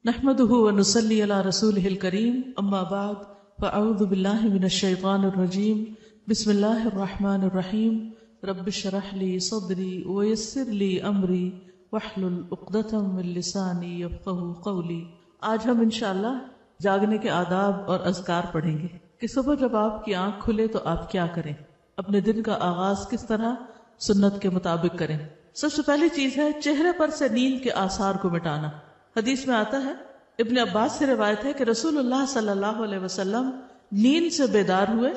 نحمده ونصلي على رسوله الكريم اما بعد فاعوذ بالله من الشيطان الرجيم بسم الله الرحمن الرحيم رب اشرح لي صدري ويسر لي امري واحلل عقدة من لساني يفقهوا قولي۔ آج ہم انشاءاللہ جاگنے کے آداب اور اذکار پڑھیں گے کہ صبح جب آپ کی آنکھ کھلے تو آپ کیا کریں، اپنے دن کا آغاز کس طرح سنت کے مطابق کریں۔ سب سے پہلی چیز ہے چہرے پر سے نیند کے آثار کو مٹانا۔ حدیث میں آتا ہے، ابن عباس سے روایت ہے کہ رسول اللہ صلی اللہ علیہ وسلم نیند سے بیدار ہوئے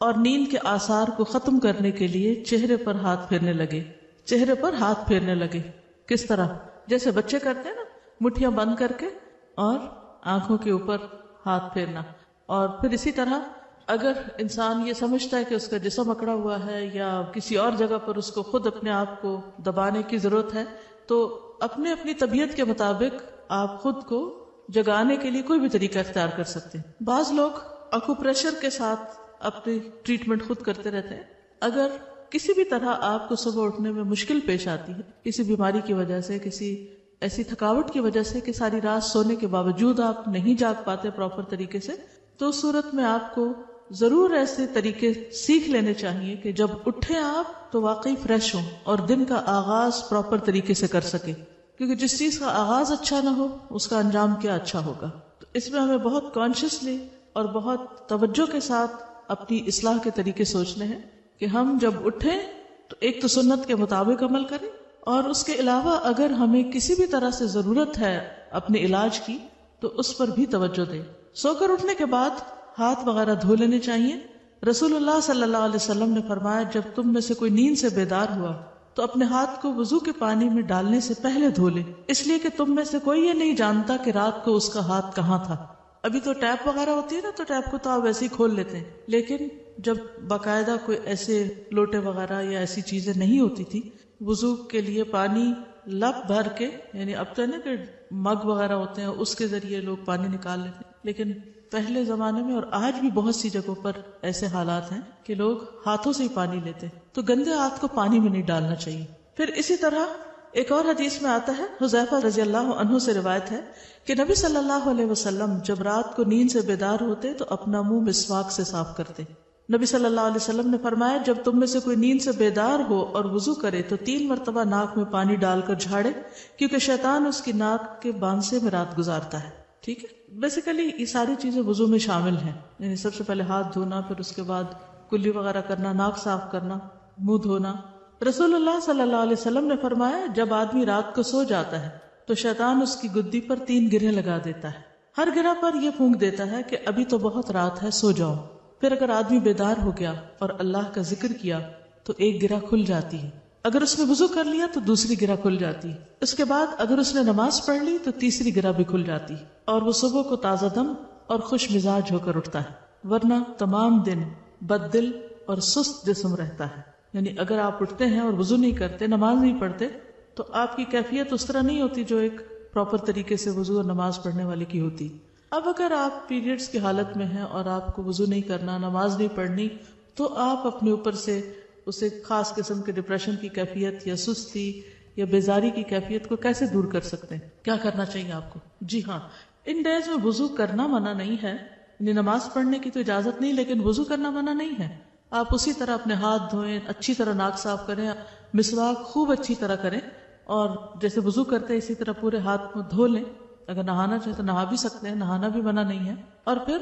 اور نیند کے آثار کو ختم کرنے کے لیے چہرے پر ہاتھ پھیرنے لگے۔ چہرے پر ہاتھ پھیرنے لگے کس طرح؟ جیسے بچے کرتے ہیں نا، مٹھیاں بند کر کے اور آنکھوں کے اوپر ہاتھ پھیرنا۔ اور پھر اسی طرح اگر انسان یہ سمجھتا ہے کہ اس کا جسم اکڑا ہوا ہے یا کسی اور جگہ پر اس کو خود اپنے آپ کو دبانے کی ضرورت ہے تو اپنی طبیعت کے مطابق آپ خود کو جگانے کے لیے کوئی بھی طریقہ اختیار کر سکتے ہیں۔ بعض لوگ اکوپریشر کے ساتھ اپنی ٹریٹمنٹ خود کرتے رہتے ہیں۔ اگر کسی بھی طرح آپ کو صبح اٹھنے میں مشکل پیش آتی ہے، کسی بیماری کی وجہ سے، کسی ایسی تھکاوٹ کی وجہ سے کہ ساری رات سونے کے باوجود آپ نہیں جاگ پاتے پراپر طریقے سے، تو اس صورت میں آپ کو ضرور ایسے طریقے سیکھ لینے چاہیے کہ جب اٹھیں آپ تو واقعی فریش ہوں اور دن کا آغاز پراپر طریقے سے کر سکیں، کیونکہ جس چیز کا آغاز اچھا نہ ہو اس کا انجام کیا اچھا ہوگا۔ تو اس میں ہمیں بہت کانشیسلی اور بہت توجہ کے ساتھ اپنی اصلاح کے طریقے سوچنے ہیں کہ ہم جب اٹھیں تو ایک تو سنت کے مطابق عمل کریں، اور اس کے علاوہ اگر ہمیں کسی بھی طرح سے ضرورت ہے اپنے علاج کی تو اس پر بھی توجہ دیں۔ سو کر اٹھنے کے بعد ہاتھ وغیرہ دھو لینے چاہیے۔ رسول اللہ صلی اللہ علیہ وسلم نے فرمایا، جب تم میں سے کوئی نیند سے بیدار ہوا تو اپنے ہاتھ کو وضو کے پانی میں ڈالنے سے پہلے دھو لے، اس لیے کہ تم میں سے کوئی یہ نہیں جانتا کہ رات کو اس کا ہاتھ کہاں تھا۔ ابھی تو ٹیپ وغیرہ ہوتی ہے نا، تو ٹیپ کو تو آپ ویسے ہی کھول لیتے ہیں، لیکن جب باقاعدہ کوئی ایسے لوٹے وغیرہ یا ایسی چیزیں نہیں ہوتی تھی، وضو کے لیے پانی لپ بھر کے، یعنی اب تو نا کہ مگ وغیرہ ہوتے ہیں اس کے ذریعے لوگ پانی نکال لیتے ہیں، لیکن پہلے زمانے میں اور آج بھی بہت سی جگہوں پر ایسے حالات ہیں کہ لوگ ہاتھوں سے ہی پانی لیتے ہیں، تو گندے ہاتھ کو پانی میں نہیں ڈالنا چاہیے۔ پھر اسی طرح ایک اور حدیث میں آتا ہے، حذیفہ رضی اللہ عنہ سے روایت ہے کہ نبی صلی اللہ علیہ وسلم جب رات کو نیند سے بیدار ہوتے تو اپنا منہ مسواک سے صاف کرتے۔ نبی صلی اللہ علیہ وسلم نے فرمایا، جب تم میں سے کوئی نیند سے بیدار ہو اور وضو کرے تو 3 مرتبہ ناک میں پانی ڈال کر جھاڑے، کیونکہ شیطان اس کی ناک کے بانسے میں رات گزارتا ہے۔ ٹھیک ہے، بیسیکلی یہ ساری چیزیں وضو میں شامل ہیں، یعنی سب سے پہلے ہاتھ دھونا، پھر اس کے بعد کلی وغیرہ کرنا، ناک صاف کرنا، منہ دھونا۔ رسول اللہ صلی اللہ علیہ وسلم نے فرمایا، جب آدمی رات کو سو جاتا ہے تو شیطان اس کی گدی پر 3 گرہیں لگا دیتا ہے۔ ہر گرہ پر یہ پھونک دیتا ہے کہ ابھی تو بہت رات ہے، سو جاؤ۔ پھر اگر آدمی بیدار ہو گیا اور اللہ کا ذکر کیا تو ایک گرہ کھل جاتی ہے، اگر اس نے وضو کر لیا تو دوسری گرہ کھل جاتی ہے، اس کے بعد اگر اس نے نماز پڑھ لی تو تیسری گرہ بھی کھل جاتی ہے، اور وہ صبح کو تازہ دم اور خوش مزاج ہو کر اٹھتا ہے، ورنہ تمام دن بد دل اور سست جسم رہتا ہے۔ یعنی اگر آپ اٹھتے ہیں اور وضو نہیں کرتے، نماز نہیں پڑھتے، تو آپ کی کیفیت اس طرح نہیں ہوتی جو ایک پراپر طریقے سے وضو اور نماز پڑھنے والے کی ہوتی۔ اب اگر آپ پیریڈز کی حالت میں ہیں اور آپ کو وضو نہیں کرنا، نماز نہیں پڑھنی، تو آپ اپنے اوپر سے اسے خاص قسم کے ڈپریشن کی کیفیت یا سستی یا بیزاری کی کیفیت کو کیسے دور کر سکتے ہیں؟ کیا کرنا چاہیے آپ کو؟ جی ہاں، ان ڈیز میں وضو کرنا منع نہیں ہے، یعنی نماز پڑھنے کی تو اجازت نہیں، لیکن وضو کرنا منع نہیں ہے۔ آپ اسی طرح اپنے ہاتھ دھوئیں، اچھی طرح ناک صاف کریں، مسواک خوب اچھی طرح کریں، اور جیسے وضو کرتے ہیں اسی طرح پورے ہاتھ کو دھو لیں۔ اگر نہانا چاہے تو نہا بھی سکتے ہیں، نہانا بھی منع نہیں ہے۔ اور پھر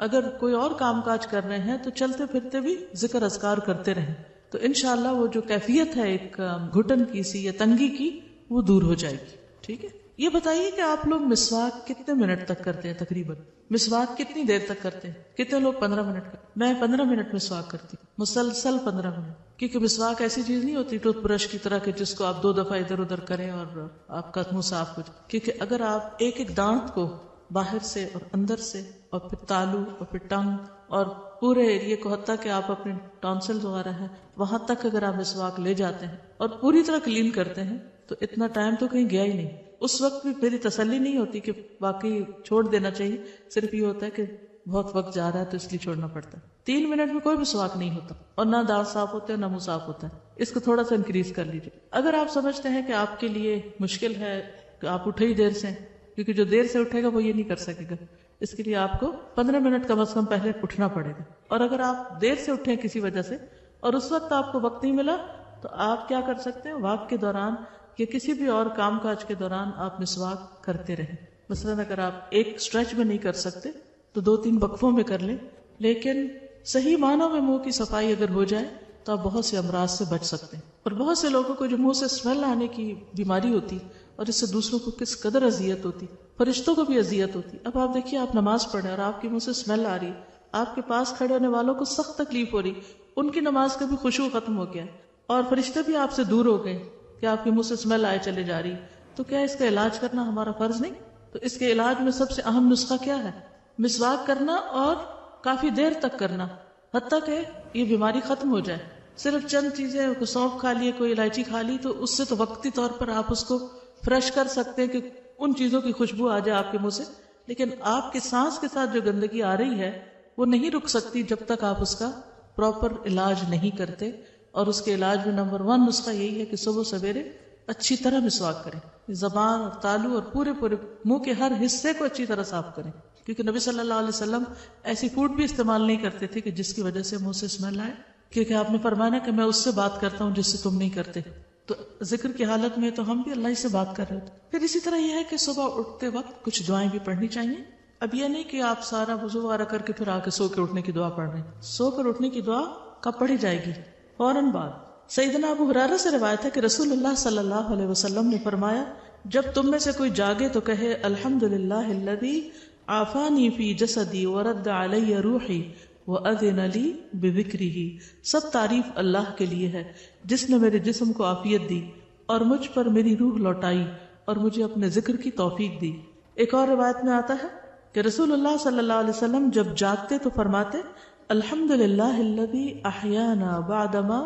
اگر کوئی اور کام کاج کر رہے ہیں تو چلتے پھرتے بھی ذکر اذکار کرتے رہیں، تو انشاءاللہ وہ جو کیفیت ہے ایک گھٹن کی سی یا تنگی کی، وہ دور ہو جائے گی۔ ٹھیک ہے، یہ بتائیے کہ آپ لوگ مسواک کتنے منٹ تک کرتے ہیں؟ تقریباً مسواک کتنی دیر تک کرتے ہیں؟ کتنے لوگ 15 منٹ کرتے؟ میں 15 منٹ مسواک کرتی ہوں، مسلسل 15 منٹ، کیونکہ مسواک ایسی چیز نہیں ہوتی ٹوتھ برش کی طرح کہ جس کو آپ 2 دفعہ ادھر ادھر کریں اور آپ کا منہ صاف ہو جائے، کیونکہ اگر آپ ایک ایک دانت کو باہر سے اور اندر سے اور پھر تالو اور پھر ٹنگ اور پورے ایریے کو، حتیٰ کہ آپ اپنے ٹانسلز وغیرہ ہیں وہاں تک اگر آپ مسواک لے جاتے ہیں اور پوری طرح کلین کرتے ہیں تو اتنا ٹائم تو کہیں گیا ہی نہیں۔ اس وقت بھی میری تسلی نہیں ہوتی کہ واقعی چھوڑ دینا چاہیے، صرف یہ ہوتا ہے کہ بہت وقت جا رہا ہے تو اس لیے چھوڑنا پڑتا ہے۔ 3 منٹ میں کوئی مسواک نہیں ہوتا، اور نہ دانت صاف ہوتے ہیں نہ منہ صاف ہوتا ہے۔ اس کو تھوڑا سا انکریز کر لیجیے۔ اگر آپ سمجھتے ہیں کہ آپ کے لیے مشکل ہے کہ آپ اٹھے ہی دیر سے کیونکہ جو دیر سے اٹھے گا وہ یہ نہیں کر سکے گا. اس کے لیے آپ کو 15 منٹ کم از کم پہلے اٹھنا پڑے گا. اور اگر آپ دیر سے اٹھیں کسی وجہ سے اور اس وقت آپ کو وقت نہیں ملا تو آپ کیا کر سکتے ہیں, واک کے دوران یا کسی بھی اور کام کاج کے دوران آپ مسواک کرتے رہیں. مثلاً اگر آپ ایک اسٹریچ میں نہیں کر سکتے تو 2-3 وقفوں میں کر لیں, لیکن صحیح معنوں میں منہ کی صفائی اگر ہو جائے تو آپ بہت سے امراض سے بچ سکتے ہیں. اور بہت سے لوگوں کو جو منہ سے اسمیل آنے کی بیماری ہوتی اور اس سے دوسروں کو کس قدر اذیت ہوتی, فرشتوں کو بھی اذیت ہوتی. اب آپ دیکھیے, آپ نماز پڑھیں اور آپ کے منہ سے اسمیل آ رہی, آپ کے پاس کھڑے ہونے والوں کو سخت تکلیف ہو رہی, ان کی نماز کا بھی خشوع ختم ہو گیا اور فرشتے بھی آپ سے دور ہو گئے کہ آپ کے منہ سے اسمیل آئے چلے جا رہی. تو کیا اس کا علاج کرنا ہمارا فرض نہیں؟ تو اس کے علاج میں سب سے اہم نسخہ کیا ہے؟ مسواک کرنا اور کافی دیر تک کرنا, حتیٰ کہ یہ بیماری ختم ہو جائے. صرف چند چیزیں, کوئی سونف کھا لیے, کوئی الائچی کھا لی, تو اس سے تو وقتی طور پر آپ اس کو فریش کر سکتے ہیں کہ ان چیزوں کی خوشبو آ جائے آپ کے منہ سے, لیکن آپ کے سانس کے ساتھ جو گندگی آ رہی ہے وہ نہیں رک سکتی جب تک آپ اس کا پراپر علاج نہیں کرتے. اور اس کے علاج میں نمبر 1 نسخہ یہی ہے کہ صبح سویرے اچھی طرح مسواک کریں, زبان اور تالو اور پورے منہ کے ہر حصے کو اچھی طرح صاف کریں, کیونکہ نبی صلی اللہ علیہ وسلم ایسی فوڈ بھی استعمال نہیں کرتے تھے کہ جس کی وجہ سے منہ سے اسمیل آئے, کیونکہ آپ نے فرمایا کہ میں اس سے بات کرتا ہوں جس سے تم نہیں کرتے. تو ذکر کی حالت میں تو ہم بھی اللہ ہی سے بات کر رہے تھے. پھر اسی طرح یہ ہے کہ صبح اٹھتے وقت کچھ دعائیں بھی پڑھنی چاہیے. اب یہ نہیں کہ آپ سارا وضو وغیرہ کر کے پھر آ کے سو کے اٹھنے کی دعا پڑھ رہے ہیں. سو کر اٹھنے کی دعا کب پڑھی جائے گی؟ فوراً بعد. سیدنا ابو ہریرہ سے روایت ہے کہ رسول اللہ صلی اللہ علیہ وسلم نے فرمایا, جب تم میں سے کوئی جاگے تو کہے الحمدللہ الذی عافانی فی جسدی ورد علی روحی وَأَذِنَ لِي بِذِكْرِهِ. سب تعریف اللہ کے لیے ہے جس نے میرے جسم کو عافیت دی اور مجھ پر میری روح لوٹائی اور مجھے اپنے ذکر کی توفیق دی. ایک اور روایت میں آتا ہے کہ رسول اللہ صلی اللہ علیہ وسلم جب جاگتے تو فرماتے الحمدللہ الذی احیانا بعدما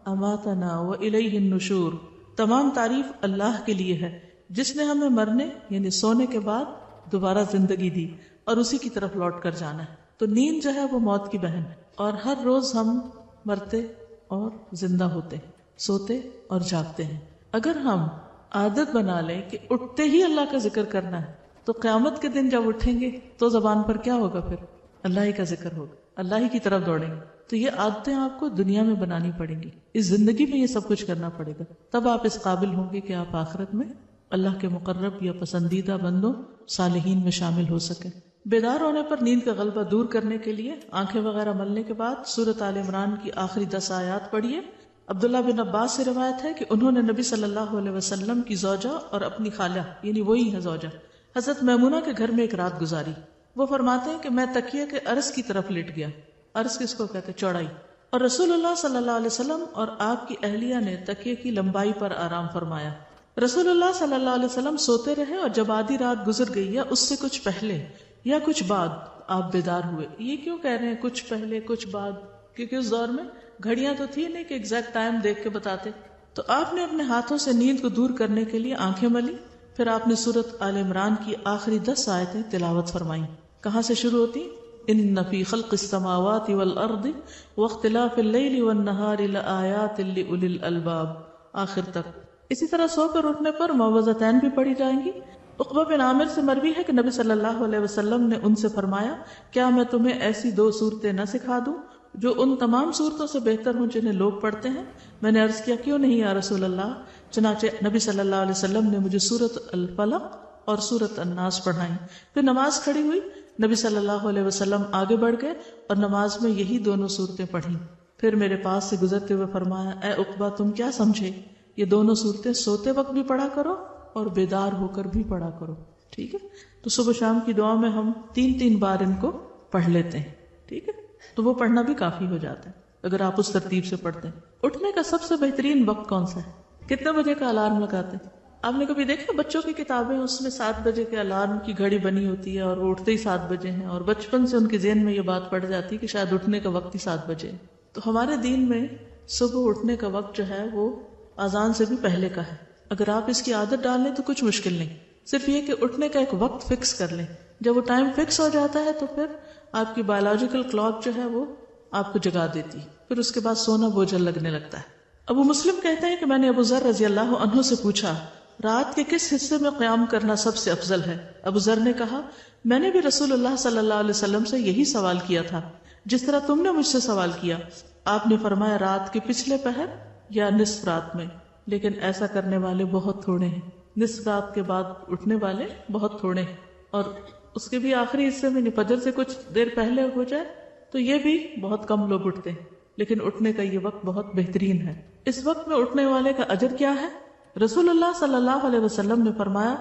اماتنا وإلیہ النشور. تمام تعریف اللہ کے لیے ہے جس نے ہمیں مرنے یعنی سونے کے بعد دوبارہ زندگی دی اور اسی کی طرف لوٹ کر جانا ہے. تو نیند جو ہے وہ موت کی بہن ہے, اور ہر روز ہم مرتے اور زندہ ہوتے, سوتے اور جاگتے ہیں. اگر ہم عادت بنا لیں کہ اٹھتے ہی اللہ کا ذکر کرنا ہے تو قیامت کے دن جب اٹھیں گے تو زبان پر کیا ہوگا؟ پھر اللہ ہی کا ذکر ہوگا, اللہ ہی کی طرف دوڑیں گے. تو یہ عادتیں آپ کو دنیا میں بنانی پڑیں گی, اس زندگی میں یہ سب کچھ کرنا پڑے گا, تب آپ اس قابل ہوں گے کہ آپ آخرت میں اللہ کے مقرب یا پسندیدہ بندوں صالحین میں شامل ہو سکیں. بیدار ہونے پر نیند کا غلبہ دور کرنے کے لیے آنکھیں وغیرہ ملنے کے بعد سورۃ آل عمران کی آخری 10 آیات پڑھیے. عبداللہ بن عباس سے روایت ہے کہ انہوں نے نبی صلی اللہ علیہ وسلم کی زوجہ اور اپنی خالہ یعنی وہی ہے زوجہ حضرت میمونہ کے گھر میں ایک رات گزاری. وہ فرماتے ہیں کہ میں تکیے کے عرض کی طرف لیٹ گیا. عرض کس کو کہتے؟ چوڑائی. اور رسول اللہ صلی اللہ علیہ وسلم اور آپ کی اہلیہ نے تکیے کی لمبائی پر آرام فرمایا. رسول اللہ صلی اللہ علیہ وسلم سوتے رہے اور جب آدھی رات گزر گئی یا اس سے کچھ پہلے یا کچھ بعد آپ بیدار ہوئے. یہ کیوں کہہ رہے ہیں کچھ پہلے کچھ بعد؟ کیونکہ اس دور میں گھڑیاں تو تھی نہیں کہ ایگزیکٹ ٹائم دیکھ کے بتاتے. تو آپ نے اپنے ہاتھوں سے نیند کو دور کرنے کے لیے آنکھیں ملی, پھر آپ نے سورۃ آل عمران کی آخری 10 آیتیں تلاوت فرمائیں. کہاں سے شروع ہوتی؟ ان فی خلق السماوات والارض واختلاف اللیل والنہار لآیات لأولی الالباب آخر تک. اسی طرح سو کر اٹھنے پر معوذتین بھی پڑھی جائیں گی. عقبہ بن عامر سے مروی ہے کہ نبی صلی اللہ علیہ وسلم نے ان سے فرمایا, کیا میں تمہیں ایسی 2 صورتیں نہ سکھا دوں جو ان تمام صورتوں سے بہتر ہوں جنہیں لوگ پڑھتے ہیں؟ میں نے عرض کیا, کیوں نہیں یا رسول اللہ. چنانچہ نبی صلی اللہ علیہ وسلم نے مجھے سورۃ الفلق اور سورۃ الناس پڑھائیں. پھر نماز کھڑی ہوئی, نبی صلی اللہ علیہ وسلم آگے بڑھ گئے اور نماز میں یہی دونوں صورتیں پڑھیں. پھر میرے پاس سے گزرتے ہوئے فرمایا, اے عقبہ تم کیا سمجھے, یہ دونوں صورتیں سوتے وقت بھی پڑھا کرو اور بیدار ہو کر بھی پڑھا کرو. ٹھیک ہے, تو صبح شام کی دعا میں ہم 3 بار ان کو پڑھ لیتے ہیں. ٹھیک ہے, تو وہ پڑھنا بھی کافی ہو جاتا ہے اگر آپ اس ترتیب سے پڑھتے ہیں. اٹھنے کا سب سے بہترین وقت کون سا ہے؟ کتنے بجے کا الارم لگاتے ہیں؟ آپ نے کبھی دیکھا بچوں کی کتابیں اس میں 7 بجے کے الارم کی گھڑی بنی ہوتی ہے اور وہ اٹھتے ہی 7 بجے ہیں, اور بچپن سے ان کے ذہن میں یہ بات پڑ جاتی ہے کہ شاید اٹھنے کا وقت ہی 7 بجے. تو ہمارے دین میں صبح اٹھنے کا وقت جو ہے وہ اذان سے بھی پہلے کا ہے. اگر آپ اس کی عادت ڈال لیں تو کچھ مشکل نہیں, صرف یہ کہ اٹھنے کا ایک وقت فکس کر لیں. جب وہ ٹائم فکس ہو جاتا ہے تو پھر آپ کی بایولوجیکل کلاک جو ہے وہ آپ کو جگا دیتی, پھر اس کے بعد سونا بوجھل لگنے لگتا ہے. ابو مسلم کہتے ہیں کہ میں نے ابو ذر رضی اللہ عنہ سے پوچھا, رات کے کس حصے میں قیام کرنا سب سے افضل ہے؟ ابو ذر نے کہا میں نے بھی رسول اللہ صلی اللہ علیہ وسلم سے یہی سوال کیا تھا جس طرح تم نے مجھ سے سوال کیا. آپ نے فرمایا رات کے پچھلے پہر یا نصف رات میں، لیکن ایسا کرنے والے بہت تھوڑے ہیں. نصف رات کے بعد اٹھنے والے بہت تھوڑے ہیں، اور اس کے بھی آخری حصے میں فجر سے کچھ دیر پہلے ہو جائے تو یہ بھی بہت کم لوگ اٹھتے ہیں، لیکن اٹھنے کا یہ وقت بہت بہترین ہے. اس وقت میں اٹھنے والے کا اجر کیا ہے؟ رسول اللہ صلی اللہ علیہ وسلم نے فرمایا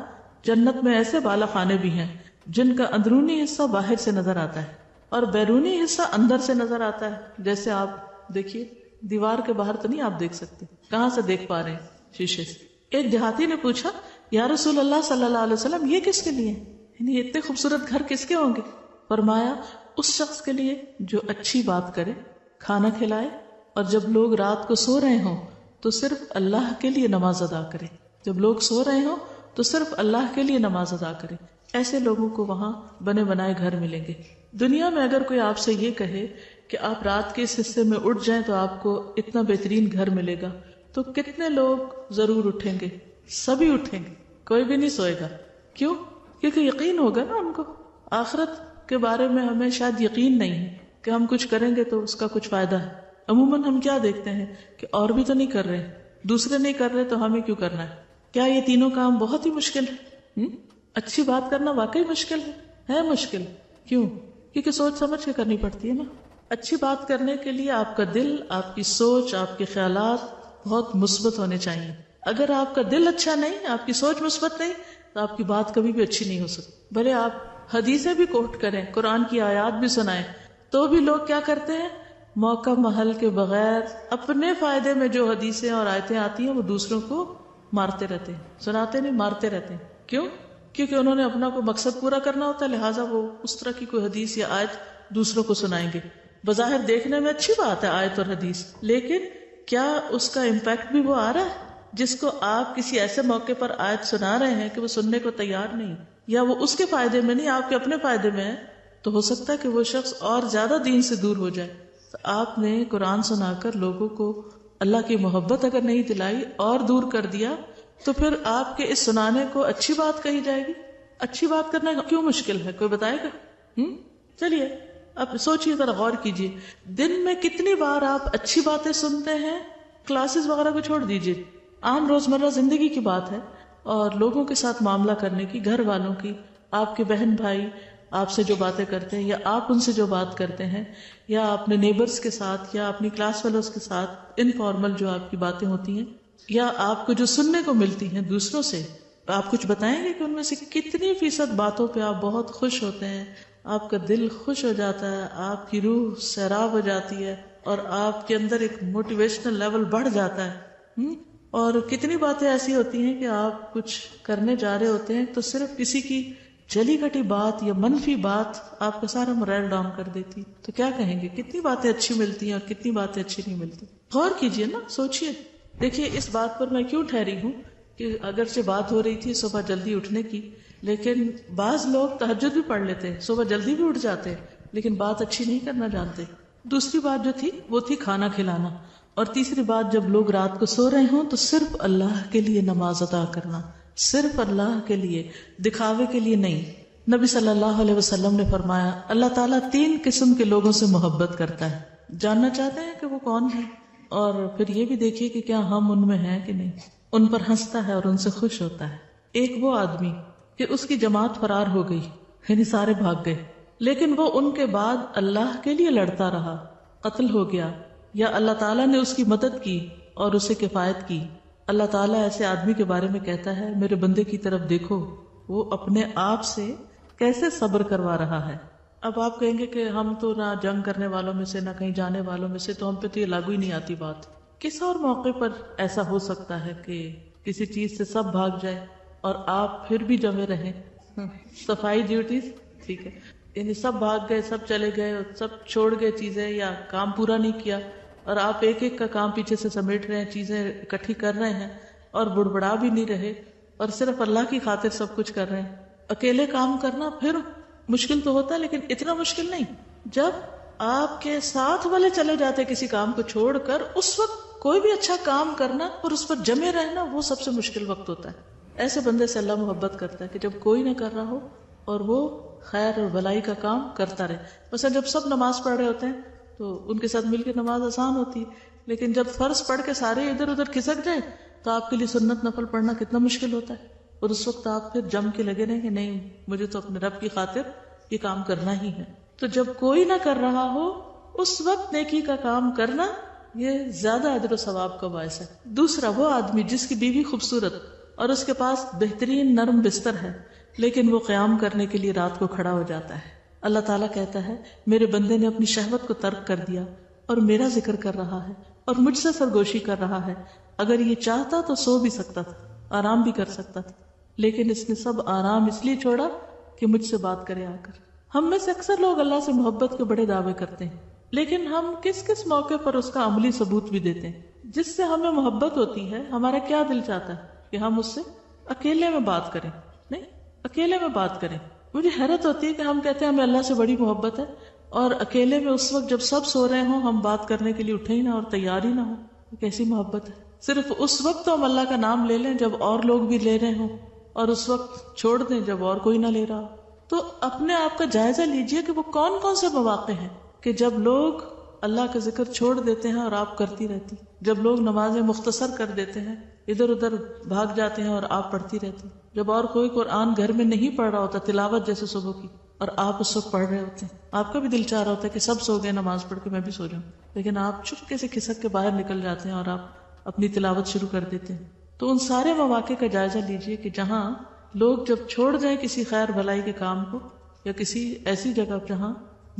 جنت میں ایسے بالا خانے بھی ہیں جن کا اندرونی حصہ باہر سے نظر آتا ہے اور بیرونی حصہ اندر سے نظر آتا ہے. جیسے آپ دیکھیے دیوار کے باہر تو نہیں آپ دیکھ سکتے، کہاں سے دیکھ پا رہے ہیں؟ شیشے سے. ایک دیہاتی نے پوچھا یا رسول اللہ صلی اللہ علیہ وسلم یہ کس کے لیے، یعنی اتنے خوبصورت گھر کس کے ہوں گے؟ فرمایا اس شخص کے لیے جو اچھی بات کرے، کھانا کھلائے، اور جب لوگ رات کو سو رہے ہوں تو صرف اللہ کے لیے نماز ادا کرے. جب لوگ سو رہے ہوں تو صرف اللہ کے لیے نماز ادا کرے. ایسے لوگوں کو وہاں بنے بنائے گھر ملیں گے. دنیا میں اگر کوئی آپ سے یہ کہے کہ آپ رات کے اس حصے میں اٹھ جائیں تو آپ کو اتنا بہترین گھر ملے گا، تو کتنے لوگ ضرور اٹھیں گے؟ سبھی اٹھیں گے، کوئی بھی نہیں سوئے گا. کیوں؟ کیونکہ یقین ہوگا نا ان کو. آخرت کے بارے میں ہمیں شاید یقین نہیں ہے کہ ہم کچھ کریں گے تو اس کا کچھ فائدہ ہے. عموماً ہم کیا دیکھتے ہیں کہ اور بھی تو نہیں کر رہے، دوسرے نہیں کر رہے تو ہمیں کیوں کرنا ہے؟ کیا یہ تینوں کام بہت ہی مشکل ہے؟ اچھی بات کرنا واقعی مشکل ہے مشکل. کیوں؟ کیونکہ سوچ سمجھ کے کرنی پڑتی ہے نا. اچھی بات کرنے کے لیے آپ کا دل، آپ کی سوچ، آپ کے خیالات بہت مثبت ہونے چاہیے. اگر آپ کا دل اچھا نہیں، آپ کی سوچ مثبت نہیں، تو آپ کی بات کبھی بھی اچھی نہیں ہو سکتی. بھلے آپ حدیثیں بھی کوٹ کریں، قرآن کی آیات بھی سنائیں، تو بھی لوگ کیا کرتے ہیں؟ موقع محل کے بغیر اپنے فائدے میں جو حدیثیں اور آیتیں آتی ہیں وہ دوسروں کو مارتے رہتے ہیں، سناتے نہیں، مارتے رہتے ہیں. کیوں؟ کیونکہ انہوں نے اپنا کوئی مقصد پورا کرنا ہوتا ہے، لہٰذا وہ اس طرح کی کوئی حدیث یا آیت دوسروں کو سنائیں گے. بظاہر دیکھنے میں اچھی بات ہے آیت اور حدیث، لیکن کیا اس کا امپیکٹ بھی وہ آ رہا ہے؟ جس کو آپ کسی ایسے موقع پر آیت سنا رہے ہیں کہ وہ سننے کو تیار نہیں، یا وہ اس کے فائدے میں نہیں، آپ کے اپنے فائدے میں ہے، تو ہو سکتا ہے کہ وہ شخص اور زیادہ دین سے دور ہو جائے. تو آپ نے قرآن سنا کر لوگوں کو اللہ کی محبت اگر نہیں دلائی اور دور کر دیا، تو پھر آپ کے اس سنانے کو اچھی بات کہی جائے گی. اچھی بات کرنا کیوں مشکل ہے؟ کوئی بتائے گا؟ چلیے اب سوچیے، ذرا غور کیجیے، دن میں کتنی بار آپ اچھی باتیں سنتے ہیں؟ کلاسز وغیرہ کو چھوڑ دیجیے، عام روزمرہ زندگی کی بات ہے، اور لوگوں کے ساتھ معاملہ کرنے کی، گھر والوں کی، آپ کے بہن بھائی آپ سے جو باتیں کرتے ہیں یا آپ ان سے جو بات کرتے ہیں، یا اپنے نیبرز کے ساتھ یا اپنی کلاس فیلوز کے ساتھ انفارمل جو آپ کی باتیں ہوتی ہیں، یا آپ کو جو سننے کو ملتی ہیں دوسروں سے، آپ کچھ بتائیں گے کہ ان میں سے کتنی فیصد باتوں پہ آپ بہت خوش ہوتے ہیں، آپ کا دل خوش ہو جاتا ہے، آپ کی روح سیراب ہو جاتی ہے، اور آپ کے اندر ایک موٹیویشنل لیول بڑھ جاتا ہے. اور کتنی باتیں ایسی ہوتی ہیں کہ آپ کچھ کرنے جا رہے ہوتے ہیں تو صرف کسی کی جلی کٹی بات یا منفی بات آپ کا سارا مورائل ڈاؤن کر دیتی. تو کیا کہیں گے؟ کتنی باتیں اچھی ملتی ہیں اور کتنی باتیں اچھی نہیں ملتی. غور کیجئے نا، سوچئے. دیکھیے اس بات پر میں کیوں ٹھہری ہوں کہ اگرچہ بات ہو رہی تھی صبح جلدی اٹھنے کی، لیکن بعض لوگ تہجد بھی پڑھ لیتے ہیں، صبح جلدی بھی اٹھ جاتے ہیں، لیکن بات اچھی نہیں کرنا جانتے. دوسری بات جو تھی وہ تھی کھانا کھلانا، اور تیسری بات جب لوگ رات کو سو رہے ہوں تو صرف اللہ کے لیے نماز ادا کرنا، صرف اللہ کے لیے، دکھاوے کے لیے نہیں. نبی صلی اللہ علیہ وسلم نے فرمایا اللہ تعالیٰ 3 قسم کے لوگوں سے محبت کرتا ہے. جاننا چاہتے ہیں کہ وہ کون ہے؟ اور پھر یہ بھی دیکھیے کہ کیا ہم ان میں ہیں کہ نہیں. ان پر ہنستا ہے اور ان سے خوش ہوتا ہے. ایک وہ آدمی کہ اس کی جماعت فرار ہو گئی، یعنی سارے بھاگ گئے، لیکن وہ ان کے بعد اللہ کے لیے لڑتا رہا، قتل ہو گیا، یا اللہ تعالیٰ نے اس کی مدد کی اور اسے کفایت کی. اللہ تعالیٰ ایسے آدمی کے بارے میں کہتا ہے میرے بندے کی طرف دیکھو، وہ اپنے آپ سے کیسے صبر کروا رہا ہے. اب آپ کہیں گے کہ ہم تو نہ جنگ کرنے والوں میں سے، نہ کہیں جانے والوں میں سے، تو ہم پہ تو یہ لاگو ہی نہیں آتی بات. کس اور موقع پر ایسا ہو سکتا ہے کہ کسی چیز سے سب بھاگ جائے اور آپ پھر بھی جمے رہیں؟ صفائی ڈیوٹیز، ٹھیک ہے، یعنی سب بھاگ گئے، سب چلے گئے، سب چھوڑ گئے چیزیں یا کام پورا نہیں کیا، اور آپ ایک ایک کا کام پیچھے سے سمیٹ رہے ہیں، چیزیں اکٹھی کر رہے ہیں، اور بڑبڑا بھی نہیں رہے، اور صرف اللہ کی خاطر سب کچھ کر رہے ہیں. اکیلے کام کرنا پھر مشکل تو ہوتا ہے، لیکن اتنا مشکل نہیں. جب آپ کے ساتھ والے چلے جاتے کسی کام کو چھوڑ کر، اس وقت کوئی بھی اچھا کام کرنا اور اس پر جمے رہنا وہ سب سے مشکل وقت ہوتا ہے. ایسے بندے سے اللہ محبت کرتا ہے کہ جب کوئی نہ کر رہا ہو اور وہ خیر اور بھلائی کا کام کرتا رہے. مثلا جب سب نماز پڑھ رہے ہوتے ہیں تو ان کے ساتھ مل کے نماز آسان ہوتی ہے، لیکن جب فرض پڑھ کے سارے ادھر ادھر کھسک جائیں تو آپ کے لیے سنت نفل پڑھنا کتنا مشکل ہوتا ہے. اور اس وقت آپ پھر جم کے لگے رہیں کہ نہیں مجھے تو اپنے رب کی خاطر یہ کام کرنا ہی ہے. تو جب کوئی نہ کر رہا ہو اس وقت نیکی کا کام کرنا یہ زیادہ اجر و ثواب کا باعث ہے. دوسرا، وہ آدمی جس کی بیوی خوبصورت اور اس کے پاس بہترین نرم بستر ہے لیکن وہ قیام کرنے کے لیے رات کو کھڑا ہو جاتا ہے. اللہ تعالیٰ کہتا ہے میرے بندے نے اپنی شہوت کو ترک کر دیا اور میرا ذکر کر رہا ہے اور مجھ سے سرگوشی کر رہا ہے. اگر یہ چاہتا تو سو بھی سکتا تھا، آرام بھی کر سکتا تھا، لیکن اس نے سب آرام اس لیے چھوڑا کہ مجھ سے بات کرے آ کر. ہم میں سے اکثر لوگ اللہ سے محبت کے بڑے دعوے کرتے ہیں، لیکن ہم کس کس موقع پر اس کا عملی ثبوت بھی دیتے ہیں. جس سے ہمیں محبت ہوتی ہے ہمارا کیا دل چاہتا ہے کہ ہم اس سے اکیلے میں بات کریں، نہیں اکیلے میں بات کریں. مجھے حیرت ہوتی ہے کہ ہم کہتے ہیں ہمیں اللہ سے بڑی محبت ہے اور اکیلے میں اس وقت جب سب سو رہے ہوں ہم بات کرنے کے لیے اٹھے ہی نہ اور تیار ہی نہ ہو. کیسی محبت ہے. صرف اس وقت تو ہم اللہ کا نام لے لیں جب اور لوگ بھی لے رہے ہوں اور اس وقت چھوڑ دیں جب اور کوئی نہ لے رہا ہو. تو اپنے آپ کا جائزہ لیجئے کہ وہ کون کون سے مواقع ہیں کہ جب لوگ اللہ کا ذکر چھوڑ دیتے ہیں اور آپ کرتی رہتی، جب لوگ نمازیں مختصر کر دیتے ہیں، ادھر ادھر بھاگ جاتے ہیں اور آپ پڑھتی رہتی، جب اور کوئی قرآن گھر میں نہیں پڑھ رہا ہوتا تلاوت جیسے صبح کی اور آپ اس وقت پڑھ رہے ہوتے ہیں. آپ کا بھی دل چاہ رہا ہوتا ہے کہ سب سو گئے نماز پڑھ کے میں بھی سو جاؤں، لیکن آپ چپکے سے کھسک کے باہر نکل جاتے ہیں اور آپ اپنی تلاوت شروع کر دیتے ہیں. تو ان سارے مواقع کا جائزہ لیجئے کہ جہاں لوگ جب چھوڑ جائیں کسی خیر بھلائی کے کام کو یا کسی ایسی جگہ جہاں